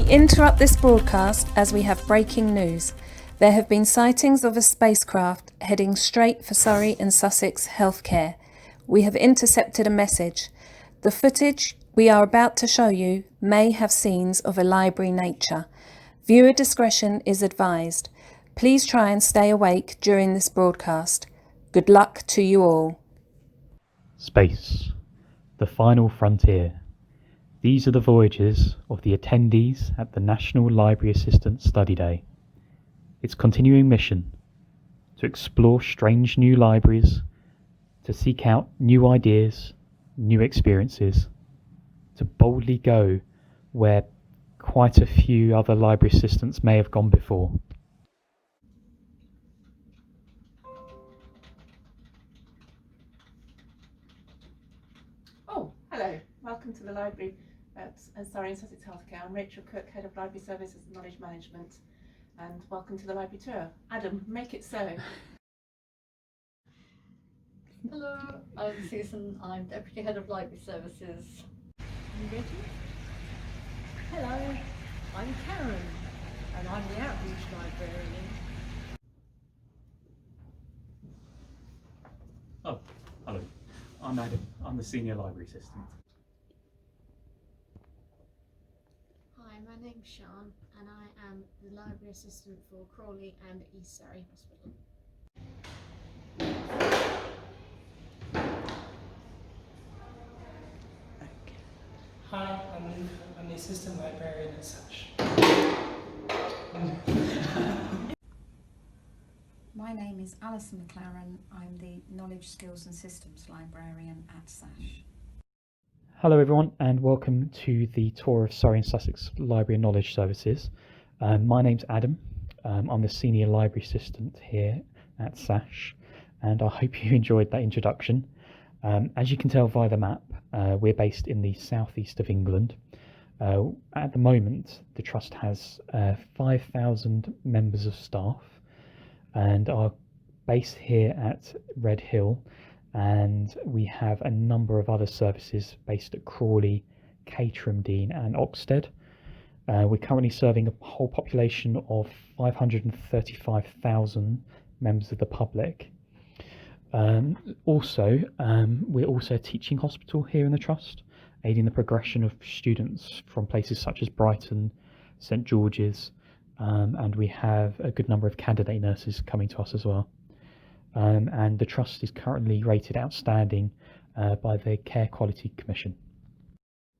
interrupt this broadcast as we have breaking news. There have been sightings of a spacecraft heading straight for Surrey and Sussex healthcare. We have intercepted a message. The footage we are about to show you may have scenes of a library nature. Viewer discretion is advised. Please try and stay awake during this broadcast. Good luck to you all. Space, the final frontier. These are the voyages of the attendees at the National Library Assistant Study Day. Its continuing mission: to explore strange new libraries, to seek out new ideas, new experiences, to boldly go where quite a few other library assistants may have gone before. Oh, hello. Welcome to the library at Surrey and Sussex Healthcare. I'm Rachel Cook, Head of Library Services and Knowledge Management, and welcome to the library tour. Adam, make it so. Hello, I'm Susan. I'm Deputy Head of Library Services. You ready? Hello, I'm Karen, and I'm the Outreach Librarian. Oh, hello. I'm Adam. I'm the Senior Library Assistant. Hi, my name's Sean and I am the Library Assistant for Crawley and East Surrey Hospital. Hi, I'm the Assistant Librarian at SASH. My name is Alison McLaren. I'm the Knowledge, Skills and Systems Librarian at SASH. Hello everyone, and welcome to the tour of Surrey and Sussex Library and Knowledge Services. My name's Adam. I'm the Senior Library Assistant here at SASH, and I hope you enjoyed that introduction. As you can tell via the map, we're based in the southeast of England. At the moment, the Trust has 5,000 members of staff and are based here at Red Hill, and we have a number of other services based at Crawley, Caterham Dean and Oxted. We're currently serving a whole population of 535,000 members of the public. We're also a teaching hospital here in the Trust, aiding the progression of students from places such as Brighton, St George's, and we have a good number of candidate nurses coming to us as well. And the Trust is currently rated outstanding by the Care Quality Commission.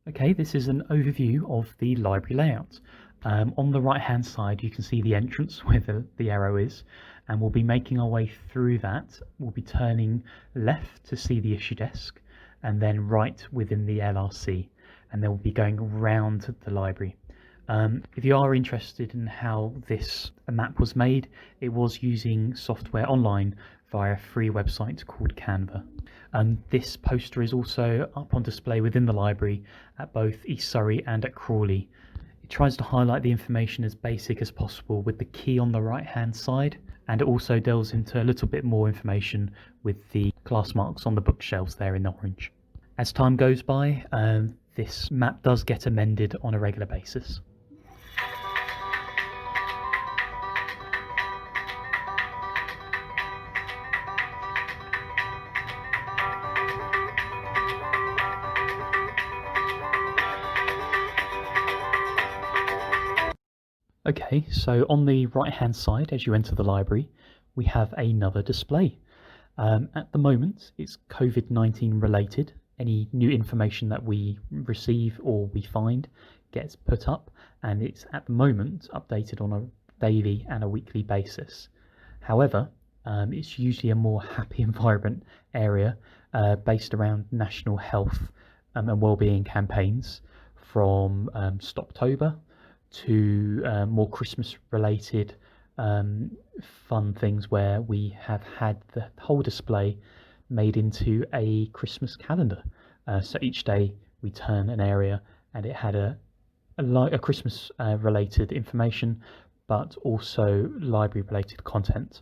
Okay, this is an overview of the library layout. On the right hand side you can see the entrance where the arrow is, and we'll be making our way through that. We'll be turning left to see the issue desk, and then right within the LRC, and then we'll be going around the library. If you are interested in how this map was made, it was using software online via a free website called Canva. This poster is also up on display within the library at both East Surrey and at Crawley. It tries to highlight the information as basic as possible with the key on the right hand side, and it also delves into a little bit more information with the class marks on the bookshelves there in orange. As time goes by, this map does get amended on a regular basis. Okay, so on the right hand side as you enter the library, we have another display. At the moment it's COVID-19 related. Any new information that we receive or we find gets put up, and it's at the moment updated on a daily and a weekly basis. However, it's usually a more happy and vibrant area based around national health and wellbeing campaigns from Stoptober to more Christmas related fun things, where we have had the whole display made into a Christmas calendar. So each day we turn an area and it had a Christmas related information, but also library related content.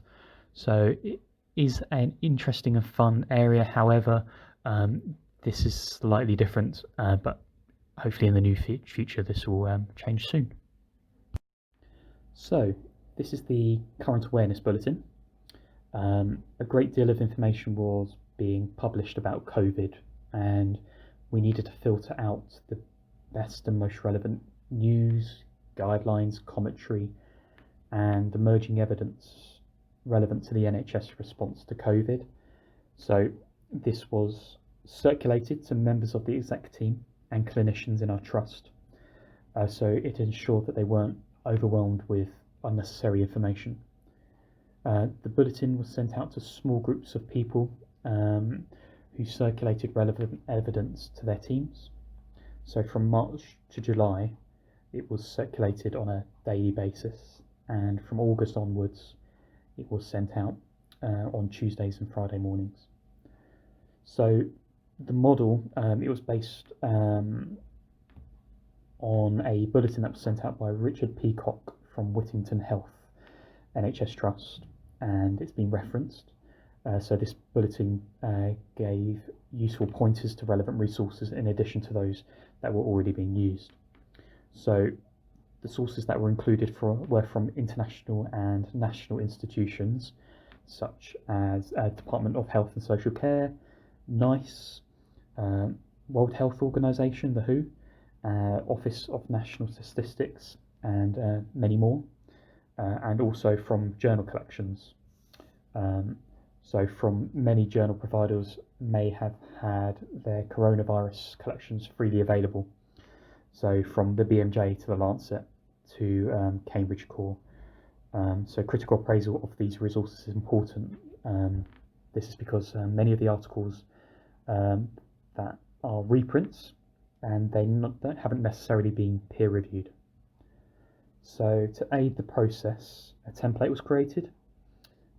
So it is an interesting and fun area. However, this is slightly different, but hopefully in the near future this will change soon. So this is the current awareness bulletin. A great deal of information was being published about COVID, and we needed to filter out the best and most relevant news, guidelines, commentary, and emerging evidence relevant to the NHS response to COVID. So this was circulated to members of the exec team and clinicians in our trust, so it ensured that they weren't overwhelmed with unnecessary information. The bulletin was sent out to small groups of people who circulated relevant evidence to their teams. So from March to July, it was circulated on a daily basis, and from August onwards, it was sent out on Tuesdays and Friday mornings. So the model, it was based on a bulletin that was sent out by Richard Peacock from Whittington Health NHS Trust, and it's been referenced. So this bulletin gave useful pointers to relevant resources in addition to those that were already being used. So the sources that were included were from international and national institutions such as Department of Health and Social Care, NICE, World Health Organization, the WHO, Office of National Statistics, and many more, and also from journal collections. So from many journal providers may have had their coronavirus collections freely available. So from the BMJ to the Lancet to Cambridge Core. So critical appraisal of these resources is important. This is because many of the articles that are reprints, and they haven't necessarily been peer reviewed. So to aid the process, a template was created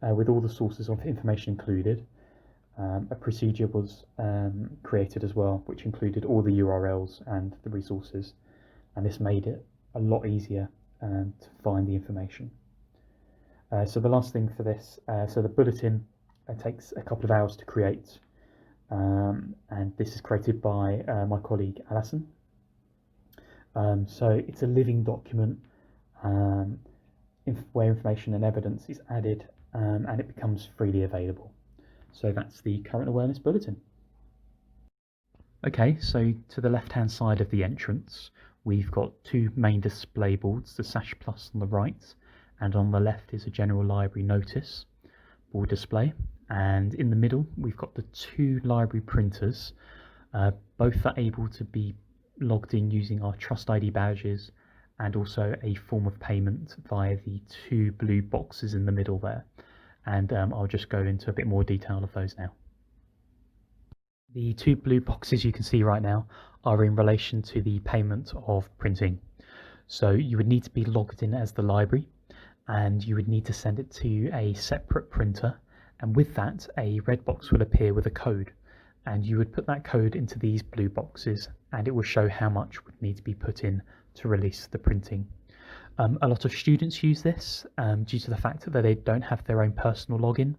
with all the sources of information included. A procedure was created as well, which included all the URLs and the resources, and this made it a lot easier to find the information. So the last thing for this, so the bulletin takes a couple of hours to create, and this is created by my colleague Alison. So it's a living document where information and evidence is added, and it becomes freely available. So that's the current awareness bulletin. Okay, so to the left hand side of the entrance, we've got two main display boards, the SASH Plus on the right, and on the left is a general library notice board display. And in the middle, we've got the two library printers. Both are able to be logged in using our Trust ID badges, and also a form of payment via the two blue boxes in the middle there. And I'll just go into a bit more detail of those now. The two blue boxes you can see right now are in relation to the payment of printing. So you would need to be logged in as the library, and you would need to send it to a separate printer, and with that a red box will appear with a code, and you would put that code into these blue boxes, and it will show how much would need to be put in to release the printing. A lot of students use this due to the fact that they don't have their own personal login,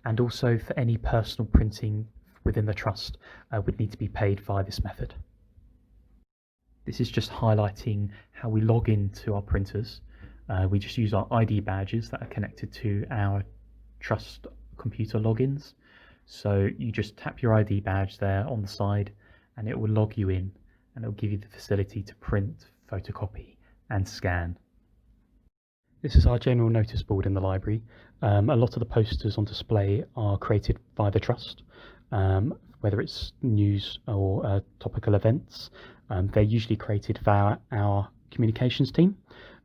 and also for any personal printing within the trust would need to be paid via this method. This is just highlighting how we log into our printers. We just use our ID badges that are connected to our trust computer logins. So you just tap your ID badge there on the side, and it will log you in, and it will give you the facility to print, photocopy, and scan. This is our general notice board in the library. A lot of the posters on display are created by the trust, whether it's news or topical events. They're usually created via our communications team.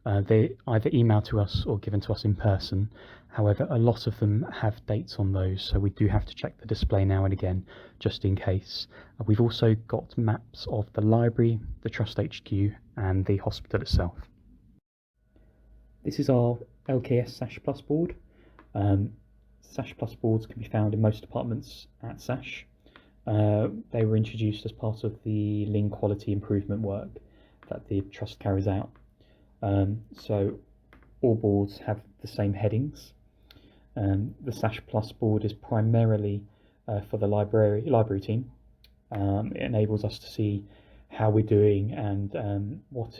They either email to us or given to us in person. However, a lot of them have dates on those, so we do have to check the display now and again, just in case. We've also got maps of the library, the Trust HQ, and the hospital itself. This is our LKS SASH Plus board. SASH Plus boards can be found in most departments at SASH. They were introduced as part of the Lean quality improvement work that the Trust carries out. So all boards have the same headings. The SASH Plus board is primarily for the library team. It enables us to see how we're doing and what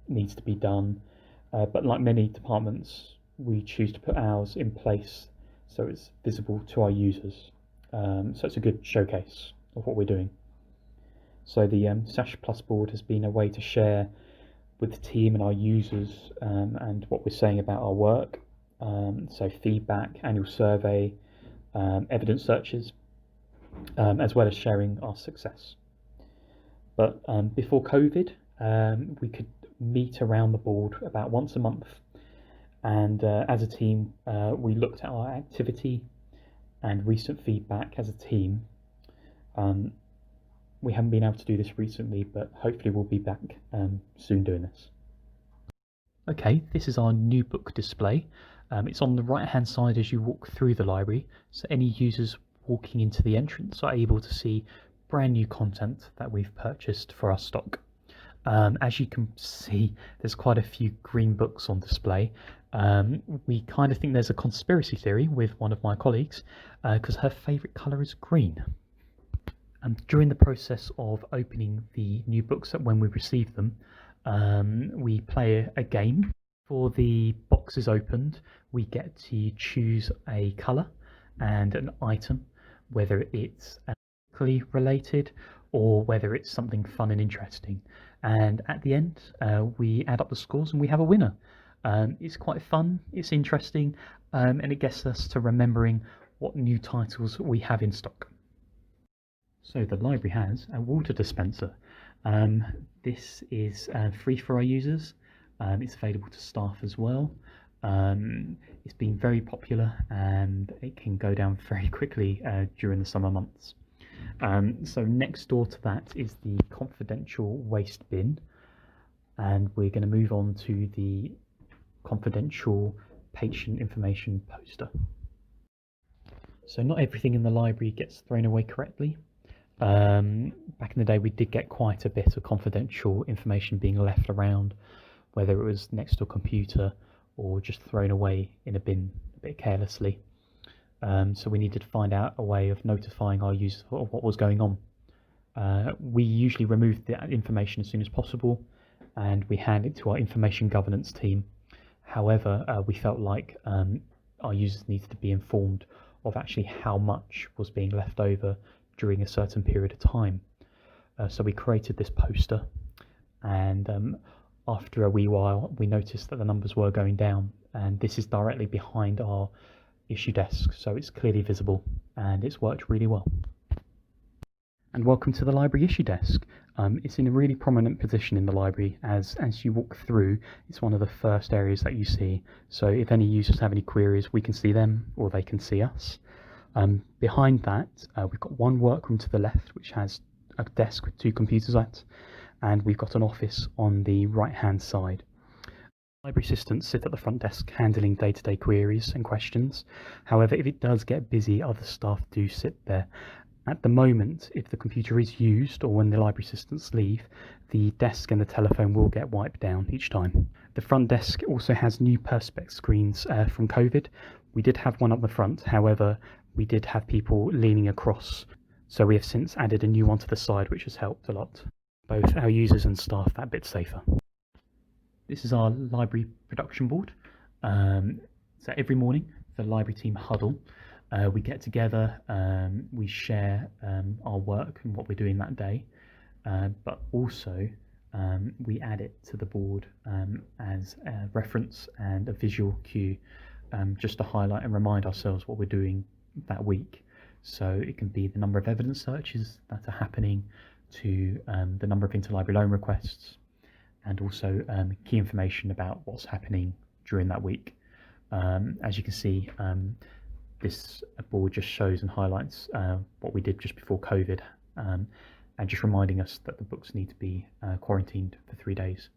needs to be done. but like many departments, we choose to put ours in place so it's visible to our users. So it's a good showcase of what we're doing. So the SASH Plus board has been a way to share with the team and our users and what we're saying about our work. So feedback, annual survey, evidence searches, as well as sharing our success. But before COVID, we could meet around the board about once a month, and as a team, we looked at our activity and recent feedback as a team. We haven't been able to do this recently, but hopefully we'll be back soon doing this. Okay, this is our new book display. It's on the right hand side as you walk through the library, so any users walking into the entrance are able to see brand new content that we've purchased for our stock. As you can see, there's quite a few green books on display. We kind of think there's a conspiracy theory with one of my colleagues because her favourite colour is green. During the process of opening the new books, when we receive them, we play a game. For the boxes opened, we get to choose a colour and an item, whether it's politically related or whether it's something fun and interesting. And at the end, we add up the scores and we have a winner. It's quite fun, it's interesting, and it gets us to remembering what new titles we have in stock. So the library has a water dispenser. This is free for our users. It's available to staff as well. It's been very popular and it can go down very quickly during the summer months. So next door to that is the confidential waste bin, and we're going to move on to the confidential patient information poster. So not everything in the library gets thrown away correctly. Back in the day we did get quite a bit of confidential information being left around, whether it was next to a computer or just thrown away in a bin a bit carelessly. So we needed to find out a way of notifying our users of what was going on. We usually remove the information as soon as possible and we hand it to our information governance team. However, we felt like our users needed to be informed of actually how much was being left over during a certain period of time. So we created this poster, and after a wee while we noticed that the numbers were going down, and this is directly behind our issue desk, so it's clearly visible and it's worked really well. And welcome to the library issue desk. It's in a really prominent position in the library. As you walk through, it's one of the first areas that you see, so if any users have any queries, we can see them or they can see us. Behind that, we've got one workroom to the left which has a desk with 2 computers at, and we've got an office on the right hand side. Library assistants sit at the front desk handling day-to-day queries and questions. However, if it does get busy, other staff do sit there. At the moment, if the computer is used or when the library assistants leave, the desk and the telephone will get wiped down each time. The front desk also has new perspex screens from COVID. We did have one up the front, however, we did have people leaning across, so we have since added a new one to the side, which has helped a lot. Both our users and staff that bit safer. This is our library production board. So every morning, the library team huddle. We get together, we share our work and what we're doing that day, but also we add it to the board as a reference and a visual cue, just to highlight and remind ourselves what we're doing that week. So it can be the number of evidence searches that are happening, to the number of interlibrary loan requests, and also key information about what's happening during that week. As you can see, this board just shows and highlights what we did just before COVID, and just reminding us that the books need to be quarantined for 3 days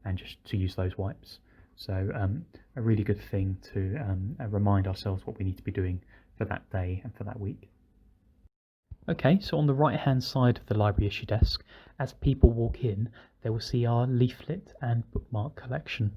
and just to use those wipes. So a really good thing to remind ourselves what we need to be doing for that day and for that week. Okay, so on the right hand side of the library issue desk, as people walk in, they will see our leaflet and bookmark collection.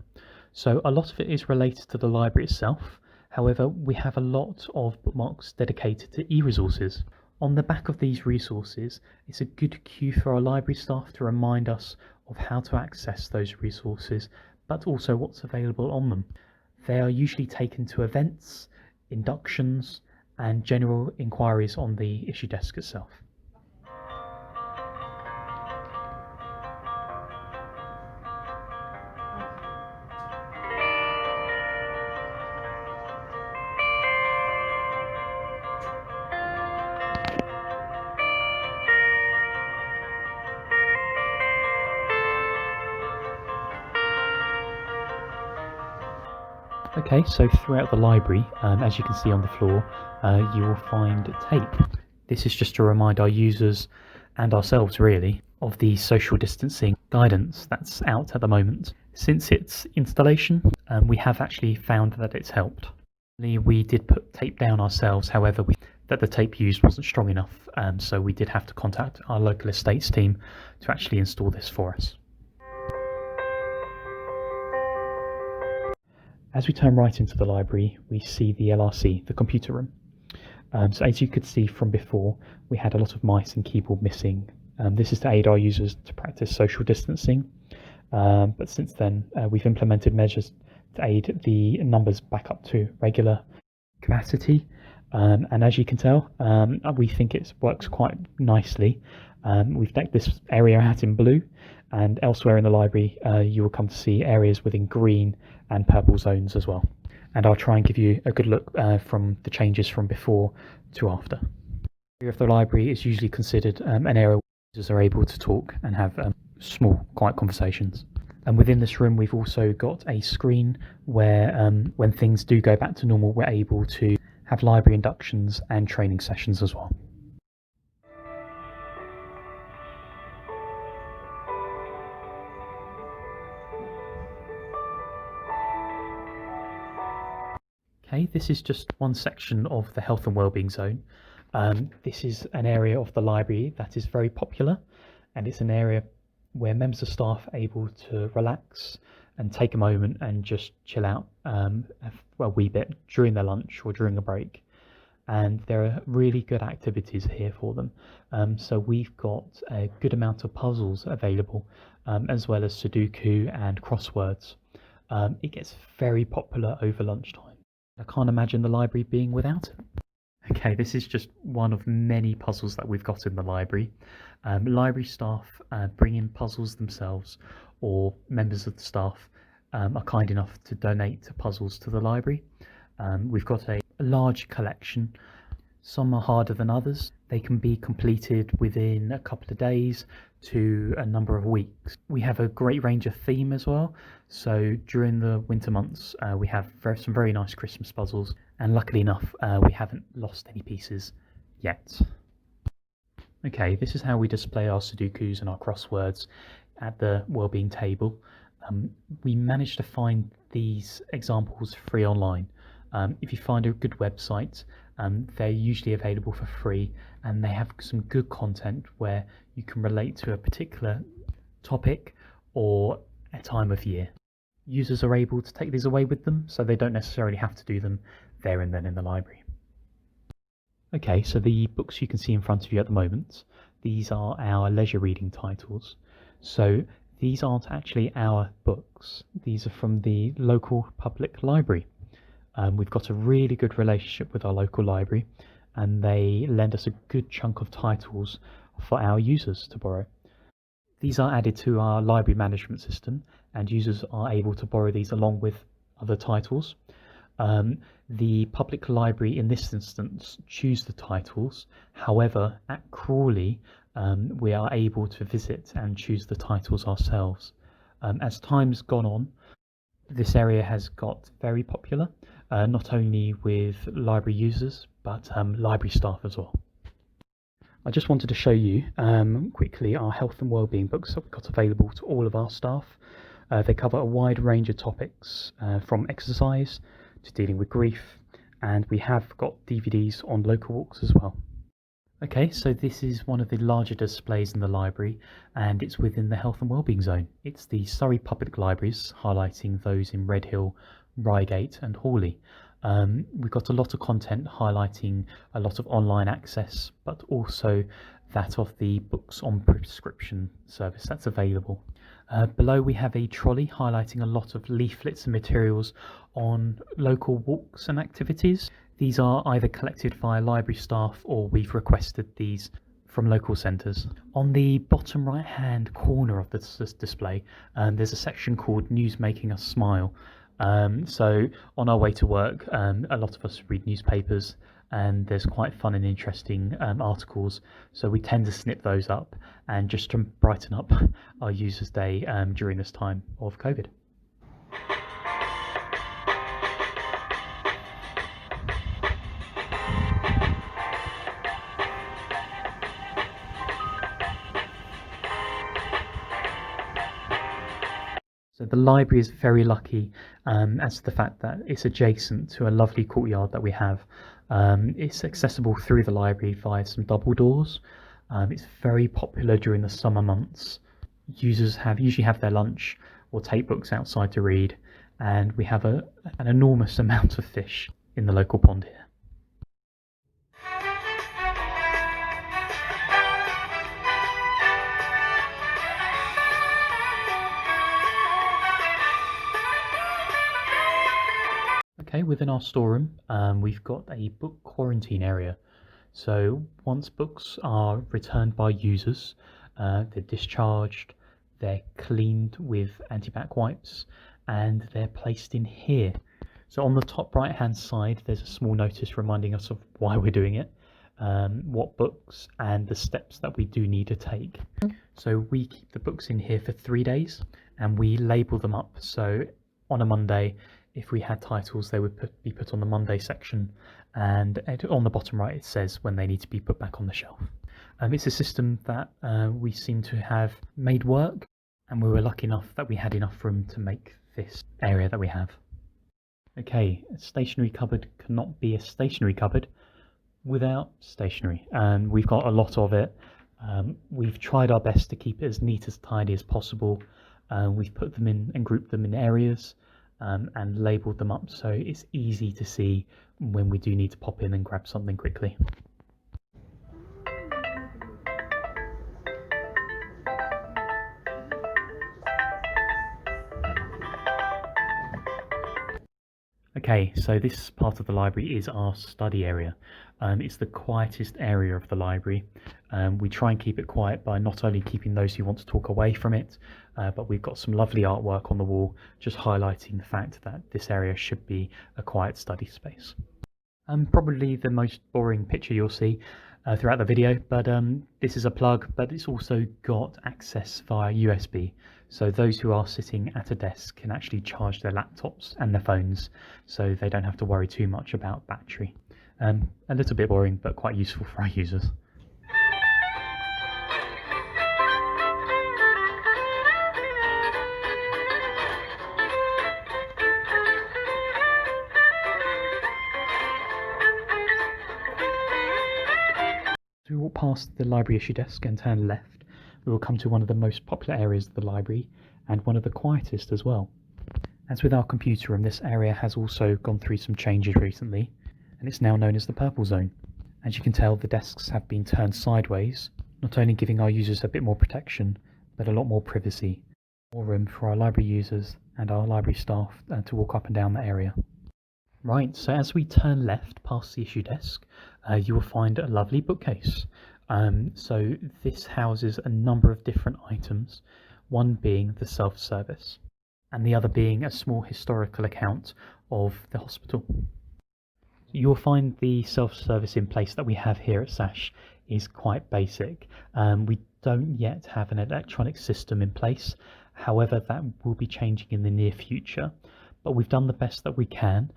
So a lot of it is related to the library itself. However, we have a lot of bookmarks dedicated to e-resources. On the back of these resources, it's a good cue for our library staff to remind us of how to access those resources but also what's available on them. They are usually taken to events, inductions, and general inquiries on the issue desk itself. Okay, so throughout the library, as you can see on the floor, you will find tape. This is just to remind our users and ourselves really of the social distancing guidance that's out at the moment. Since its installation, we have actually found that it's helped. We did put tape down ourselves, however, that the tape used wasn't strong enough, so we did have to contact our local estates team to actually install this for us. As we turn right into the library, we see the LRC, the computer room. So as you could see from before, we had a lot of mice and keyboard missing. This is to aid our users to practice social distancing. But since then, we've implemented measures to aid the numbers back up to regular capacity. And as you can tell, we think it works quite nicely. We've decked this area out in blue, and elsewhere in the library, you will come to see areas within green and purple zones as well. And I'll try and give you a good look from the changes from before to after. The area of the library is usually considered an area where users are able to talk and have small, quiet conversations. And within this room, we've also got a screen where, when things do go back to normal, we're able to have library inductions and training sessions as well. Okay, this is just one section of the health and wellbeing zone. This is an area of the library that is very popular, and it's an area where members of staff are able to relax and take a moment and just chill out a wee bit during their lunch or during a break. And there are really good activities here for them. So we've got a good amount of puzzles available, as well as Sudoku and crosswords. It gets very popular over lunchtime. I can't imagine the library being without it. Okay, this is just one of many puzzles that we've got in the library. Library staff bring in puzzles themselves, or members of the staff are kind enough to donate puzzles to the library. We've got a large collection. Some are harder than others. They can be completed within a couple of days to a number of weeks. We have a great range of theme as well. So during the winter months, we have some very nice Christmas puzzles. And luckily enough, we haven't lost any pieces yet. Okay, this is how we display our Sudokus and our crosswords at the wellbeing table. We managed to find these examples free online. If you find a good website, they're usually available for free, and they have some good content where you can relate to a particular topic or a time of year. Users are able to take these away with them, so they don't necessarily have to do them there and then in the library. Okay, so the books you can see in front of you at the moment, these are our leisure reading titles. So these aren't actually our books. These are from the local public library. We've got a really good relationship with our local library, and they lend us a good chunk of titles for our users to borrow. These are added to our library management system, and users are able to borrow these along with other titles. The public library in this instance choose the titles. However, at Crawley, we are able to visit and choose the titles ourselves. As time's gone on, this area has got very popular, not only with library users, but library staff as well. I just wanted to show you quickly our health and wellbeing books that we've got available to all of our staff. They cover a wide range of topics, from exercise to dealing with grief, and we have got DVDs on local walks as well. Okay, so this is one of the larger displays in the library, and it's within the health and wellbeing zone. It's the Surrey Public Libraries, highlighting those in Redhill, Reigate and Hawley. We've got a lot of content highlighting a lot of online access, but also that of the books on prescription service that's available. Below we have a trolley highlighting a lot of leaflets and materials on local walks and activities. These are either collected via library staff or we've requested these from local centres. On the bottom right hand corner of the display there's a section called News Making Us Smile. So on our way to work a lot of us read newspapers and there's quite fun and interesting articles, so we tend to snip those up and just to brighten up our users' day during this time of COVID. So the library is very lucky as to the fact that it's adjacent to a lovely courtyard that we have. It's accessible through the library via some double doors. It's very popular during the summer months. Users usually have their lunch or take books outside to read, and we have an enormous amount of fish in the local pond here. Okay, within our storeroom, we've got a book quarantine area. So once books are returned by users, they're discharged, they're cleaned with antibac wipes, and they're placed in here. So on the top right hand side, there's a small notice reminding us of why we're doing it, what books, and the steps that we do need to take. So we keep the books in here for 3 days, and we label them up. So on a Monday, if we had titles, they would be put on the Monday section, and on the bottom right it says when they need to be put back on the shelf. It's a system that we seem to have made work, and we were lucky enough that we had enough room to make this area that we have. Okay, a stationery cupboard cannot be a stationery cupboard without stationery, and we've got a lot of it. We've tried our best to keep it as neat as tidy as possible. We've put them in and grouped them in areas and labelled them up so it's easy to see when we do need to pop in and grab something quickly. Okay, so this part of the library is our study area. It's the quietest area of the library. We try and keep it quiet by not only keeping those who want to talk away from it, but we've got some lovely artwork on the wall just highlighting the fact that this area should be a quiet study space. Probably the most boring picture you'll see throughout the video, but this is a plug, but it's also got access via USB. So those who are sitting at a desk can actually charge their laptops and their phones, so they don't have to worry too much about battery. A little bit boring, but quite useful for our users. As we walk past the library issue desk and turn left, we will come to one of the most popular areas of the library and one of the quietest as well. As with our computer room, this area has also gone through some changes recently, and it's now known as the purple zone. As you can tell, the desks have been turned sideways, not only giving our users a bit more protection, but a lot more privacy, more room for our library users and our library staff to walk up and down the area. Right, so as we turn left past the issue desk, you will find a lovely bookcase. So this houses a number of different items, one being the self-service, and the other being a small historical account of the hospital. You'll find the self-service in place that we have here at SASH is quite basic. We don't yet have an electronic system in place, however that will be changing in the near future. But we've done the best that we can.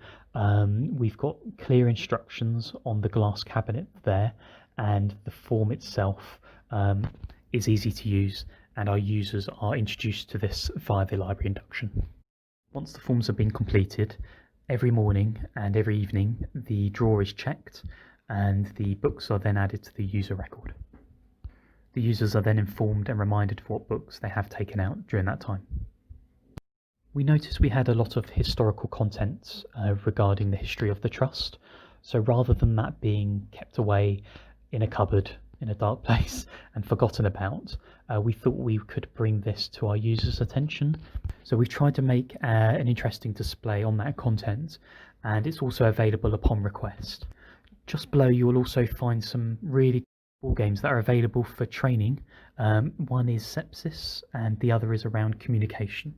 We've got clear instructions on the glass cabinet there, and the form itself is easy to use, and our users are introduced to this via the library induction. Once the forms have been completed, every morning and every evening the drawer is checked and the books are then added to the user record. The users are then informed and reminded of what books they have taken out during that time. We noticed we had a lot of historical content regarding the history of the trust, so rather than that being kept away in a cupboard in a dark place and forgotten about, we thought we could bring this to our users' attention. So we've tried to make an interesting display on that content, and it's also available upon request. Just below you will also find some really cool games that are available for training. One is sepsis and the other is around communication.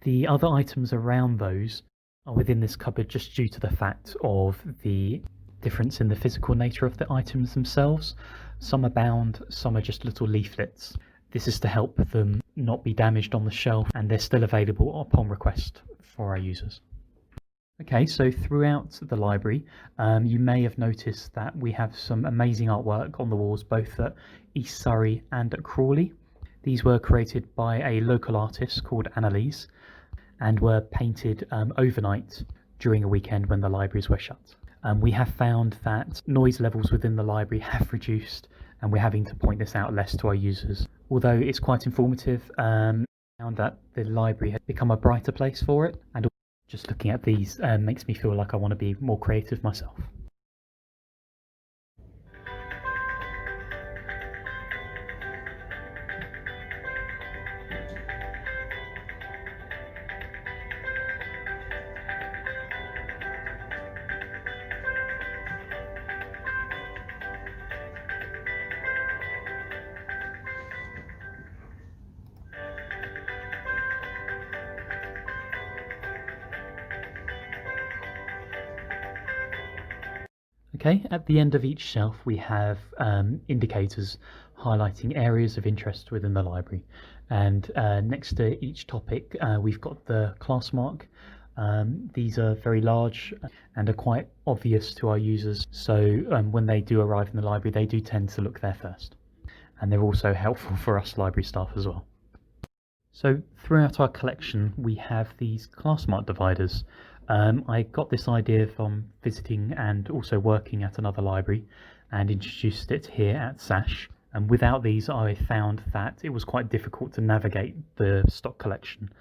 The other items around those are within this cupboard just due to the fact of the difference in the physical nature of the items themselves. Some are bound, some are just little leaflets. This is to help them not be damaged on the shelf, and they're still available upon request for our users. Okay, so throughout the library, you may have noticed that we have some amazing artwork on the walls, both at East Surrey and at Crawley. These were created by a local artist called Annalise and were painted overnight during a weekend when the libraries were shut. We have found that noise levels within the library have reduced, and we're having to point this out less to our users. Although it's quite informative, found that the library has become a brighter place for it, and just looking at these makes me feel like I want to be more creative myself. Okay, at the end of each shelf we have indicators highlighting areas of interest within the library, and next to each topic we've got the class mark. These are very large and are quite obvious to our users, so when they do arrive in the library they do tend to look there first, and they're also helpful for us library staff as well. So throughout our collection we have these class mark dividers. I got this idea from visiting and also working at another library and introduced it here at SASH. And without these I found that it was quite difficult to navigate the stock collection,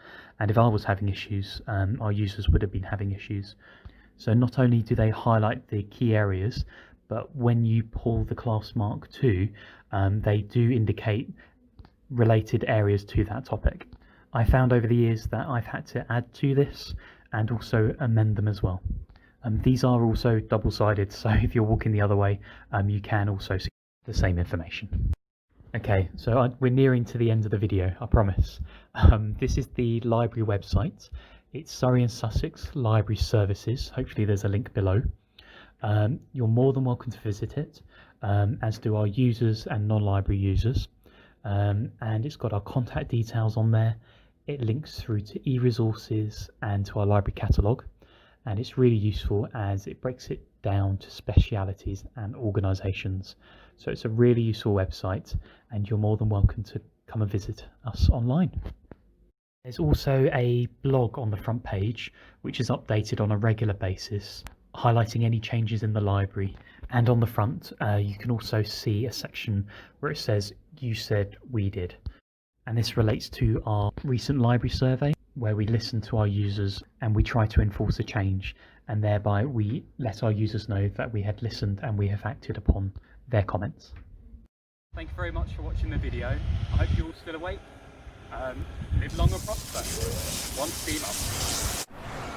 and if I was having issues, our users would have been having issues. So not only do they highlight the key areas, but when you pull the class mark 2, they do indicate related areas to that topic. I found over the years that I've had to add to this and also amend them as well. These are also double-sided, so if you're walking the other way, you can also see the same information. Okay, so we're nearing to the end of the video, I promise. This is the library website. It's Surrey and Sussex Library Services. Hopefully there's a link below. You're more than welcome to visit it, as do our users and non-library users. And it's got our contact details on there. It links through to e-resources and to our library catalogue, and it's really useful as it breaks it down to specialities and organisations. So it's a really useful website, and you're more than welcome to come and visit us online. There's also a blog on the front page which is updated on a regular basis, highlighting any changes in the library, and on the front you can also see a section where it says "You said we did." And this relates to our recent library survey, where we listen to our users and we try to enforce a change, and thereby we let our users know that we had listened and we have acted upon their comments. Thank you very much for watching the video. I hope you're all still awake. Live long and prosper. One steam up.